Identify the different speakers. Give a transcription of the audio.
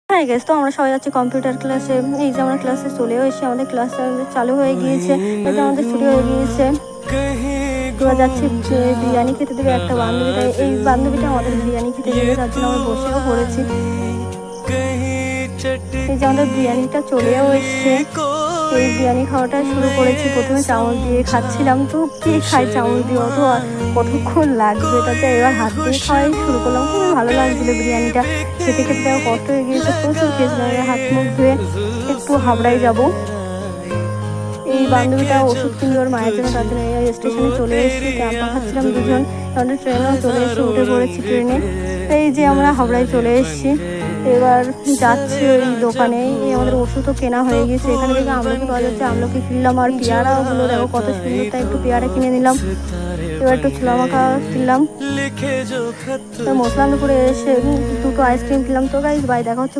Speaker 1: হ্যাঁ গেছে তো আমরা সবাই যাচ্ছি কম্পিউটার ক্লাসে। এই যে আমরা ক্লাসে চলেও এসেছি, আমাদের ক্লাস চালু হয়ে গিয়েছে, এটা আমাদের ছুটি হয়ে গিয়েছে। এবার যাচ্ছি বিরিয়ানি খেতে দেবে একটা বান্ধবীটা, এই বান্ধবীটা আমাদের বিরিয়ানি খেতে দেবে, তার জন্য আমরা বসেও পড়েছি। এই যে আমাদের বিরিয়ানিটা চলেও এসছে, এই বিরিয়ানি খাওয়াটা শুরু করেছি। প্রথমে চামচ দিয়ে খাচ্ছিলাম, তো কে খায় চামচ দিয়ে, অত কতক্ষণ লাগবে, তাতে এবার হাত দিয়ে খাওয়াই শুরু করলাম। খুবই ভালো লাগছিলো বিরিয়ানিটা খেতে খেতে, দেওয়া কষ্ট হয়ে গিয়েছে, প্রচুর খেয়েছিলাম। হাত মুখ ধুয়ে একটু হাবড়ায় যাব। এই বান্ধবীটা ওষুধ কিনবে ওর মায়ের জন্য, তার জন্য এই স্টেশনে চলে এসেছি, ক্যাম্পা খাচ্ছিলাম দুজন। আমাদের ট্রেনেও চলে এসেছি, উঠে পড়েছি ট্রেনে। এই যে আমরা হাবড়ায় চলে এসেছি, এবার যাচ্ছি ওই দোকানে। এই আমাদের ওষুধও কেনা হয়ে গেছে, এখানে থেকে আমলকি পাওয়া যাচ্ছে, আমলকি কিনলাম। আর পেয়ারাও হলো, দেখো কত সুন্দর, তাই একটু পেয়ারা কিনে নিলাম। এবার একটু ছোলা মাখা কিনলাম। মশলান্দপুরে এসে দুটো আইসক্রিম কিনলাম। তো গাইস বাই, দেখা হচ্ছে।